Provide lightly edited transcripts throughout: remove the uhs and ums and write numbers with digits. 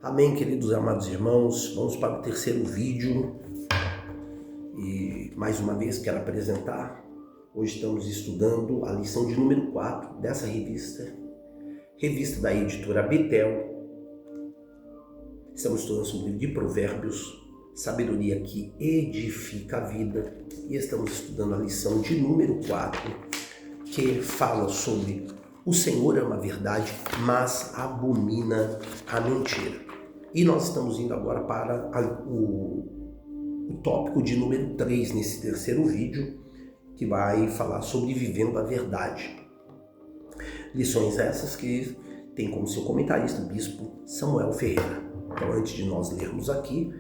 Amém, queridos e amados irmãos. Vamos para o terceiro vídeo e mais uma vez quero apresentar. Hoje estamos estudando a lição de número 4 dessa revista da editora Betel. Estamos estudando sobre o livro de Provérbios, sabedoria que edifica a vida, e estamos estudando a lição de número 4, que fala sobre o Senhor é uma verdade, mas abomina a mentira. E nós estamos indo agora para o tópico de número 3 nesse terceiro vídeo, que vai falar sobre vivendo a verdade. Lições essas que tem como seu comentarista o bispo Samuel Ferreira. Então, antes de nós lermos aqui,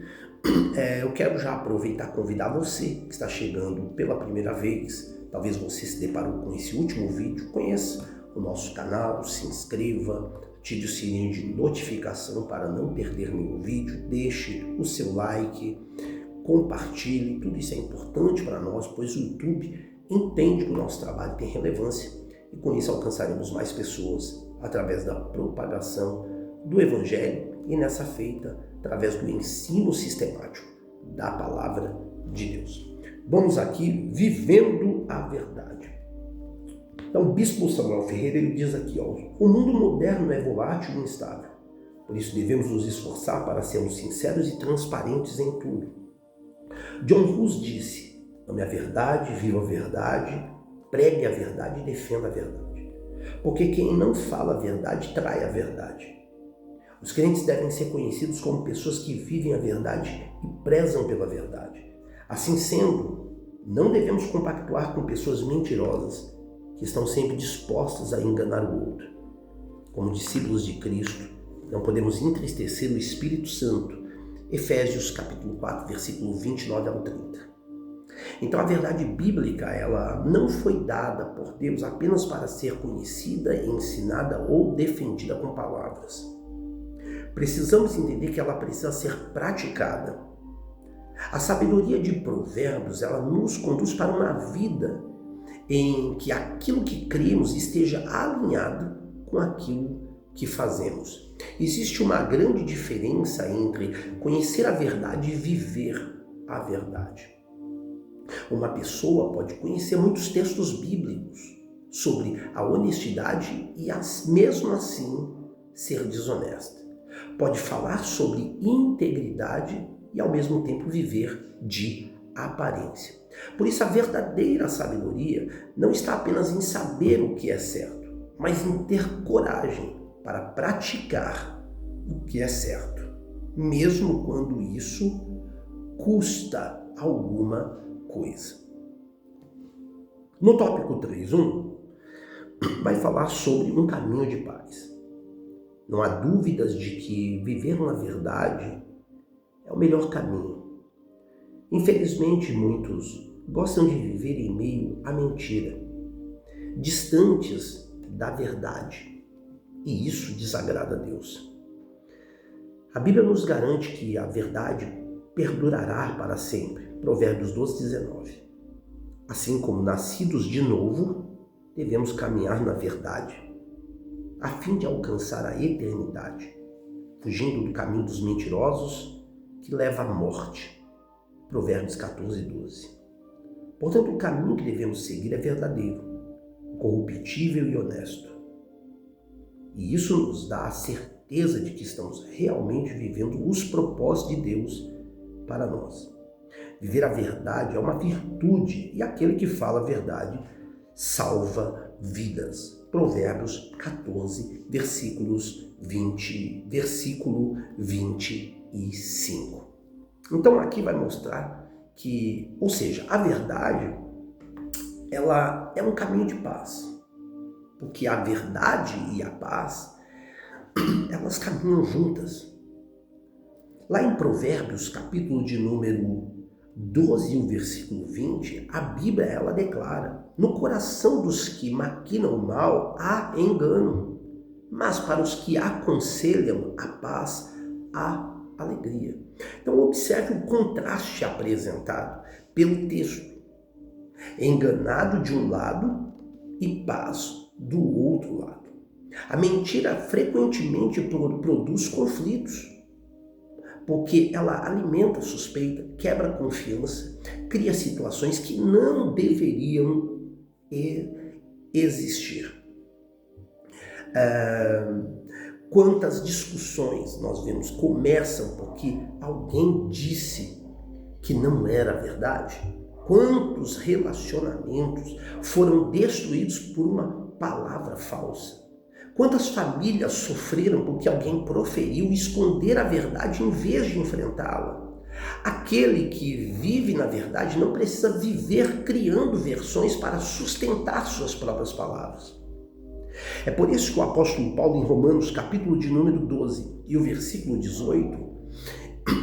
eu quero já aproveitar e convidar você que está chegando pela primeira vez. Talvez você se deparou com esse último vídeo, conheça o nosso canal, se inscreva, ative o sininho de notificação para não perder nenhum vídeo, deixe o seu like, compartilhe, tudo isso é importante para nós, pois o YouTube entende que o nosso trabalho tem relevância e com isso alcançaremos mais pessoas através da propagação do Evangelho e nessa feita através do ensino sistemático da Palavra de Deus. Vamos aqui, vivendo a verdade. Então, o bispo Samuel Ferreira ele diz aqui, o mundo moderno é volátil e instável. Por isso devemos nos esforçar para sermos sinceros e transparentes em tudo. John Hus disse, ame a verdade, viva a verdade, pregue a verdade e defenda a verdade. Porque quem não fala a verdade trai a verdade. Os crentes devem ser conhecidos como pessoas que vivem a verdade e prezam pela verdade. Assim sendo, não devemos compactuar com pessoas mentirosas que estão sempre dispostas a enganar o outro. Como discípulos de Cristo, não podemos entristecer o Espírito Santo. Efésios capítulo 4, versículo 29 ao 30. Então a verdade bíblica, ela não foi dada por Deus apenas para ser conhecida, ensinada ou defendida com palavras. Precisamos entender que ela precisa ser praticada. A sabedoria de Provérbios, ela nos conduz para uma vida em que aquilo que cremos esteja alinhado com aquilo que fazemos. Existe uma grande diferença entre conhecer a verdade e viver a verdade. Uma pessoa pode conhecer muitos textos bíblicos sobre a honestidade e mesmo assim ser desonesta. Pode falar sobre integridade e ao mesmo tempo viver de aparência. Por isso a verdadeira sabedoria não está apenas em saber o que é certo, mas em ter coragem para praticar o que é certo, mesmo quando isso custa alguma coisa. No tópico 3.1, vai falar sobre um caminho de paz. Não há dúvidas de que viver na verdade é o melhor caminho. Infelizmente, muitos gostam de viver em meio à mentira, distantes da verdade, e isso desagrada a Deus. A Bíblia nos garante que a verdade perdurará para sempre, Provérbios 12:19. Assim como nascidos de novo, devemos caminhar na verdade, a fim de alcançar a eternidade, fugindo do caminho dos mentirosos que leva à morte, Provérbios 14:12. Portanto, o caminho que devemos seguir é verdadeiro, incorruptível e honesto. E isso nos dá a certeza de que estamos realmente vivendo os propósitos de Deus para nós. Viver a verdade é uma virtude e aquele que fala a verdade salva vidas. Provérbios 14, versículo 25. Então aqui vai mostrar que, ou seja, a verdade, ela é um caminho de paz. Porque a verdade e a paz, elas caminham juntas. Lá em Provérbios, capítulo de número 12, o versículo 20, a Bíblia, ela declara, no coração dos que maquinam o mal há engano, mas para os que aconselham a paz há alegria. Então observe o contraste apresentado pelo texto. Enganado de um lado e paz do outro lado. A mentira frequentemente produz conflitos. porque ela alimenta a suspeita, quebra a confiança, cria situações que não deveriam existir. Quantas discussões nós vemos começam porque alguém disse que não era verdade? Quantos relacionamentos foram destruídos por uma palavra falsa? Quantas famílias sofreram porque alguém proferiu esconder a verdade em vez de enfrentá-la? Aquele que vive na verdade não precisa viver criando versões para sustentar suas próprias palavras. É por isso que o apóstolo Paulo, em Romanos, capítulo de número 12 e o versículo 18,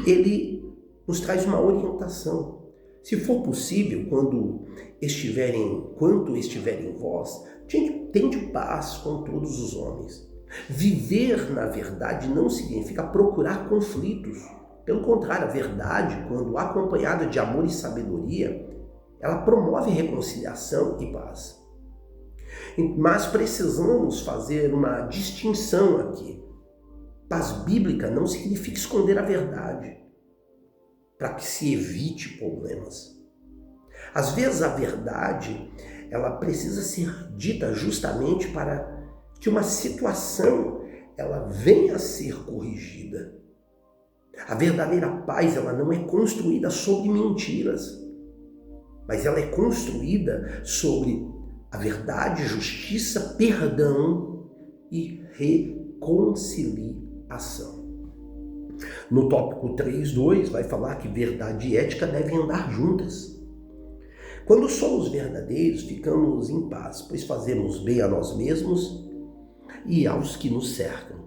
ele nos traz uma orientação. Se for possível, quanto estiver em vós, tende paz com todos os homens. Viver na verdade não significa procurar conflitos. Pelo contrário, a verdade, quando acompanhada de amor e sabedoria, ela promove reconciliação e paz. Mas precisamos fazer uma distinção aqui. Paz bíblica não significa esconder a verdade para que se evite problemas. Às vezes a verdade, ela precisa ser dita justamente para que uma situação ela venha a ser corrigida. A verdadeira paz, ela não é construída sobre mentiras, mas ela é construída sobre a verdade, justiça, perdão e reconciliação. No tópico 3.2 vai falar que verdade e ética devem andar juntas. Quando somos verdadeiros, ficamos em paz, pois fazemos bem a nós mesmos e aos que nos cercam.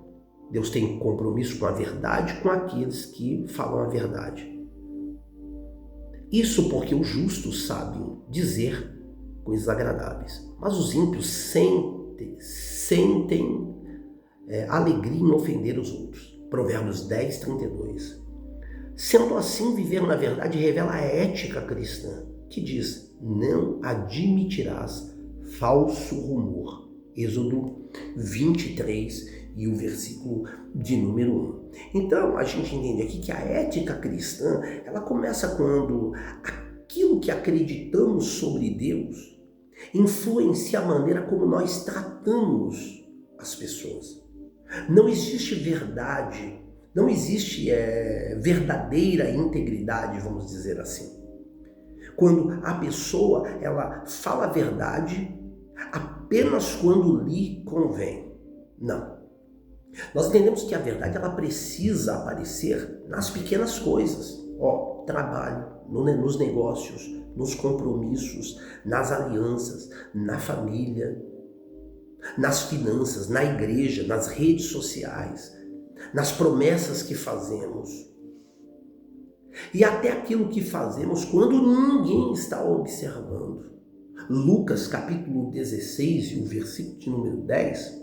Deus tem compromisso com a verdade, com aqueles que falam a verdade. Isso porque os justos sabem dizer coisas agradáveis, mas os ímpios sentem alegria em ofender os outros. Provérbios 10:32. Sendo assim, viver na verdade revela a ética cristã, que diz: não admitirás falso rumor. Êxodo 23 e o versículo de número 1. Então, a gente entende aqui que a ética cristã, ela começa quando aquilo que acreditamos sobre Deus influencia a maneira como nós tratamos as pessoas. Não existe verdade, não existe verdadeira integridade, vamos dizer assim. Quando a pessoa ela fala a verdade apenas quando lhe convém. Não. Nós entendemos que a verdade ela precisa aparecer nas pequenas coisas. Trabalho, nos negócios, nos compromissos, nas alianças, na família, nas finanças, na igreja, nas redes sociais, nas promessas que fazemos. E até aquilo que fazemos quando ninguém está observando. Lucas capítulo 16 e o versículo de número 10,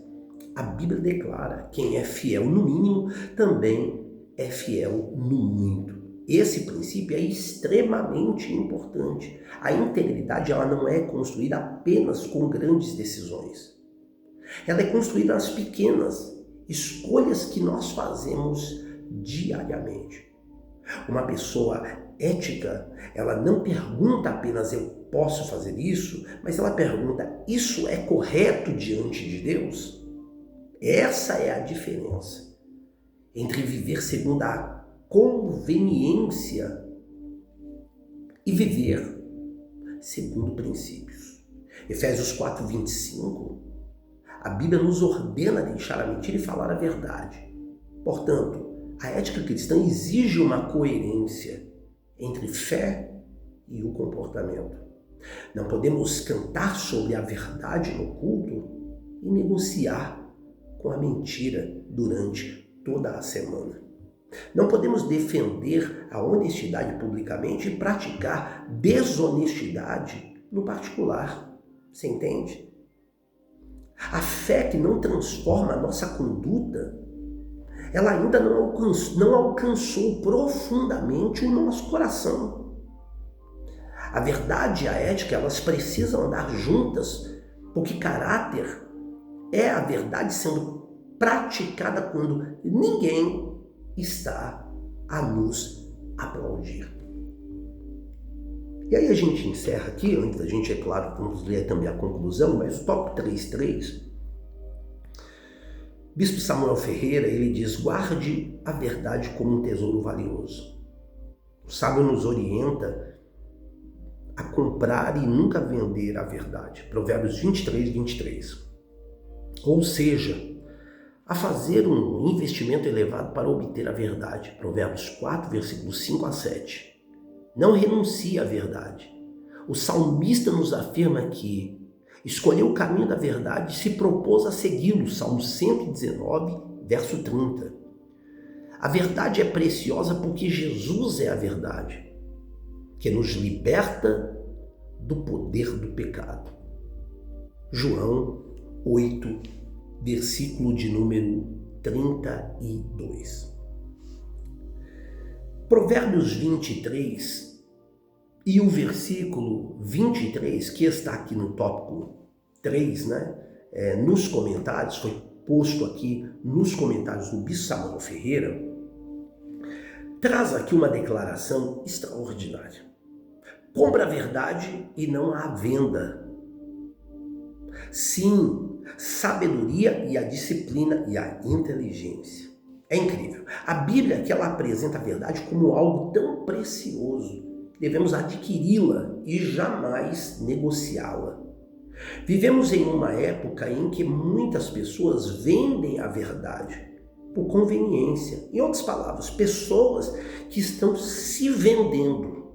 a Bíblia declara: quem é fiel no mínimo também é fiel no muito. Esse princípio é extremamente importante. A integridade ela não é construída apenas com grandes decisões. Ela é construída nas pequenas escolhas que nós fazemos diariamente. Uma pessoa ética, ela não pergunta apenas eu posso fazer isso, mas ela pergunta: isso é correto diante de Deus? Essa é a diferença entre viver segundo a conveniência e viver segundo princípios. Efésios 4:25, a Bíblia nos ordena deixar a mentira e falar a verdade. Portanto, a ética cristã exige uma coerência entre fé e o comportamento. Não podemos cantar sobre a verdade no culto e negociar com a mentira durante toda a semana. Não podemos defender a honestidade publicamente e praticar desonestidade no particular. Você entende? A fé que não transforma a nossa conduta, ela ainda não alcançou profundamente o nosso coração. A verdade e a ética, elas precisam andar juntas, porque caráter é a verdade sendo praticada quando ninguém está a nos aplaudir. E aí a gente encerra aqui, antes da gente, é claro, vamos ler também a conclusão, mas o tópico 3.3, Bispo Samuel Ferreira, ele diz: guarde a verdade como um tesouro valioso. O sábio nos orienta a comprar e nunca vender a verdade. Provérbios 23. Ou seja, a fazer um investimento elevado para obter a verdade. Provérbios 4, versículos 5-7. Não renuncie à verdade. O salmista nos afirma que escolheu o caminho da verdade e se propôs a segui-lo. Salmo 119, verso 30. A verdade é preciosa porque Jesus é a verdade, que nos liberta do poder do pecado. João 8, versículo de número 32. Provérbios 23 e o versículo 23, que está aqui no tópico 3, nos comentários, foi posto aqui nos comentários do Bispo Samuel Ferreira, traz aqui uma declaração extraordinária. Compra a verdade e não a venda. Sim, sabedoria e a disciplina e a inteligência. É incrível. A Bíblia que ela apresenta a verdade como algo tão precioso. Devemos adquiri-la e jamais negociá-la. Vivemos em uma época em que muitas pessoas vendem a verdade por conveniência. Em outras palavras, pessoas que estão se vendendo.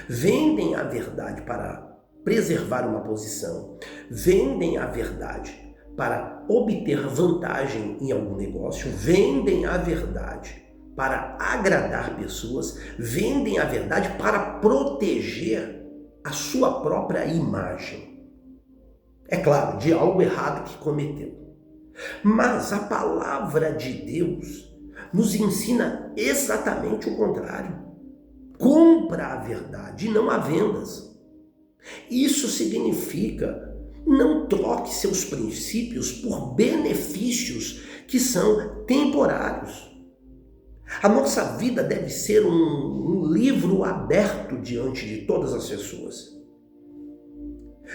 Vendem a verdade para preservar uma posição. Vendem a verdade para obter vantagem em algum negócio. Vendem a verdade para agradar pessoas. Vendem a verdade para proteger a sua própria imagem. É claro, de algo errado que cometeu. Mas a palavra de Deus nos ensina exatamente o contrário. Compra a verdade e não a vendas. Isso significa não troque seus princípios por benefícios que são temporários. A nossa vida deve ser um livro aberto diante de todas as pessoas.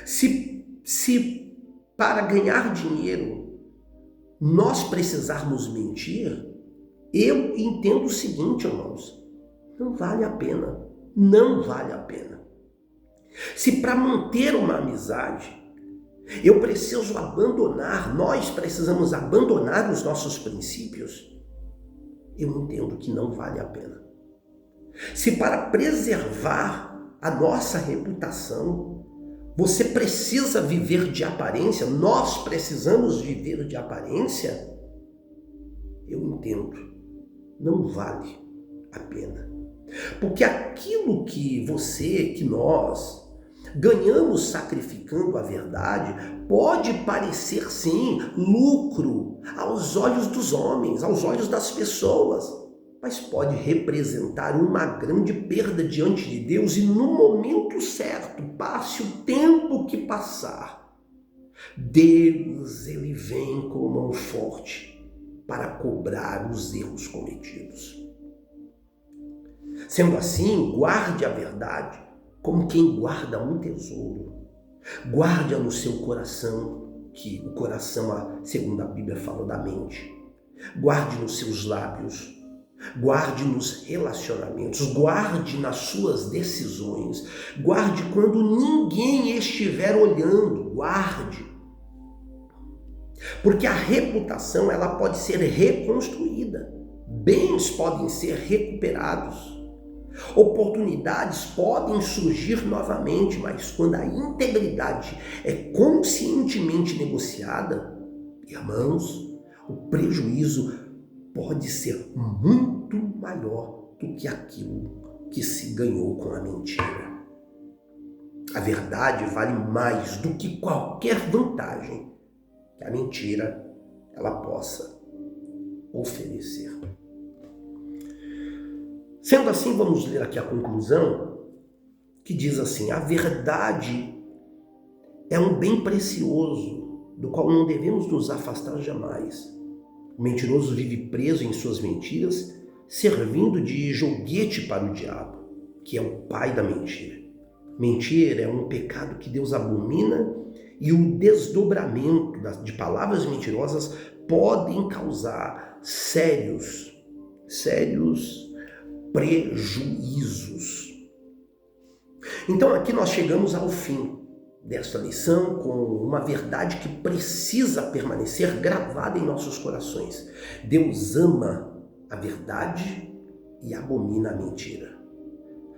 Se para ganhar dinheiro nós precisarmos mentir, eu entendo o seguinte, irmãos, não vale a pena. Não vale a pena. Se para manter uma amizade eu preciso abandonar, nós precisamos abandonar os nossos princípios, eu entendo que não vale a pena. Se para preservar a nossa reputação, você precisa viver de aparência, nós precisamos viver de aparência, eu entendo, não vale a pena. Porque aquilo que nós ganhamos sacrificando a verdade pode parecer sim lucro aos olhos dos homens, aos olhos das pessoas, mas pode representar uma grande perda diante de Deus e no momento certo, passe o tempo que passar, Deus ele vem com mão forte para cobrar os erros cometidos. Sendo assim, guarde a verdade como quem guarda um tesouro. Guarde-a no seu coração, que o coração, segundo a Bíblia, fala da mente. Guarde nos seus lábios. Guarde nos relacionamentos. Guarde nas suas decisões. Guarde quando ninguém estiver olhando. Guarde. Porque a reputação ela pode ser reconstruída. Bens podem ser recuperados. Oportunidades podem surgir novamente, mas quando a integridade é conscientemente negociada, irmãos, o prejuízo pode ser muito maior do que aquilo que se ganhou com a mentira. A verdade vale mais do que qualquer vantagem que a mentira ela possa oferecer. Sendo assim, vamos ler aqui a conclusão, que diz assim: a verdade é um bem precioso, do qual não devemos nos afastar jamais. O mentiroso vive preso em suas mentiras, servindo de joguete para o diabo, que é o pai da mentira. Mentira é um pecado que Deus abomina e o desdobramento de palavras mentirosas podem causar sérios prejuízos. Então aqui nós chegamos ao fim desta lição com uma verdade que precisa permanecer gravada em nossos corações. Deus ama a verdade e abomina a mentira.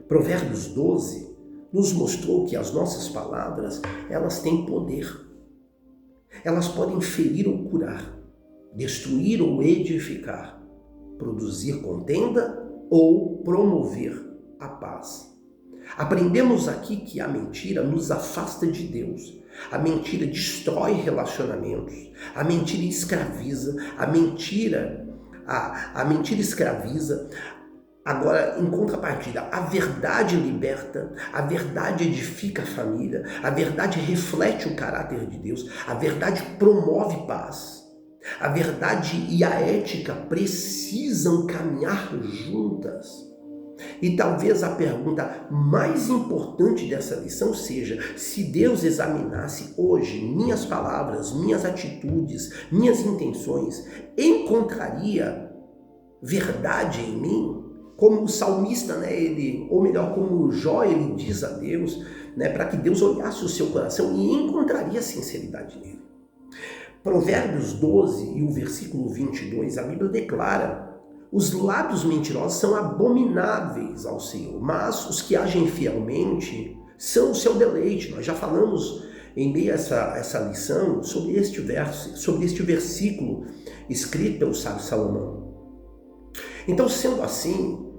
Provérbios 12 nos mostrou que as nossas palavras, elas têm poder. Elas podem ferir ou curar, destruir ou edificar, produzir contenda ou promover a paz. Aprendemos aqui que a mentira nos afasta de Deus. A mentira destrói relacionamentos. A mentira escraviza. A mentira escraviza. Agora, em contrapartida, a verdade liberta, a verdade edifica a família, a verdade reflete o caráter de Deus, a verdade promove paz. A verdade e a ética precisam caminhar juntas. E talvez a pergunta mais importante dessa lição seja: se Deus examinasse hoje minhas palavras, minhas atitudes, minhas intenções, encontraria verdade em mim? Como o salmista, ou melhor, como Jó, ele diz a Deus, para que Deus olhasse o seu coração e encontraria sinceridade nele. Provérbios 12 e o versículo 22, a Bíblia declara: os lábios mentirosos são abomináveis ao Senhor, mas os que agem fielmente são o seu deleite. Nós já falamos em meio a essa lição sobre este versículo escrito pelo sábio Salomão. Então, sendo assim,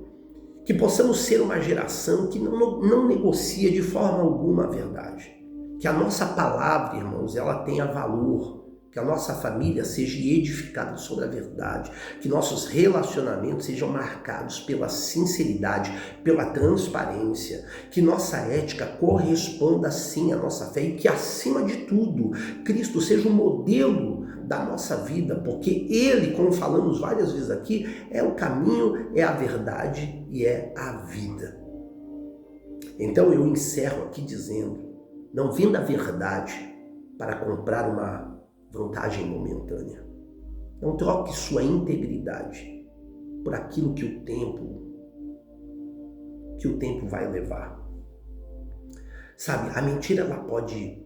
que possamos ser uma geração que não negocia de forma alguma a verdade. Que a nossa palavra, irmãos, ela tenha valor. Que a nossa família seja edificada sobre a verdade, que nossos relacionamentos sejam marcados pela sinceridade, pela transparência, que nossa ética corresponda sim à nossa fé e que, acima de tudo, Cristo seja o modelo da nossa vida, porque Ele, como falamos várias vezes aqui, é o caminho, é a verdade e é a vida. Então eu encerro aqui dizendo: não venda a verdade para comprar uma vantagem momentânea. Não troque sua integridade por aquilo que o tempo vai levar. Sabe, a mentira ela pode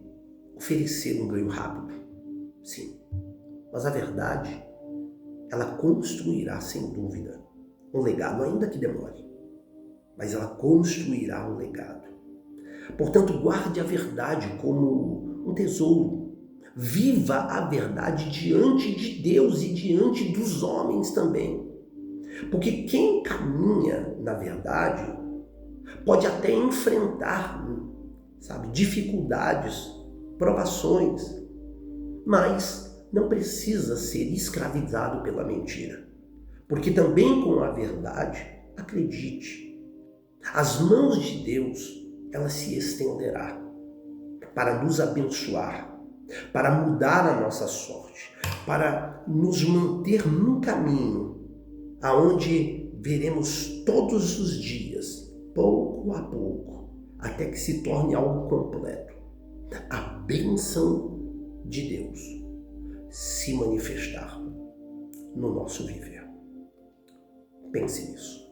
oferecer um ganho rápido, sim. Mas a verdade, ela construirá sem dúvida um legado, ainda que demore. Mas ela construirá um legado. Portanto, guarde a verdade como um tesouro. Viva a verdade diante de Deus e diante dos homens também. Porque quem caminha na verdade pode até enfrentar, dificuldades, provações, mas não precisa ser escravizado pela mentira. Porque também com a verdade, acredite, as mãos de Deus, ela se estenderá para nos abençoar, para mudar a nossa sorte, para nos manter num caminho aonde veremos todos os dias, pouco a pouco, até que se torne algo completo, a bênção de Deus se manifestar no nosso viver. Pense nisso.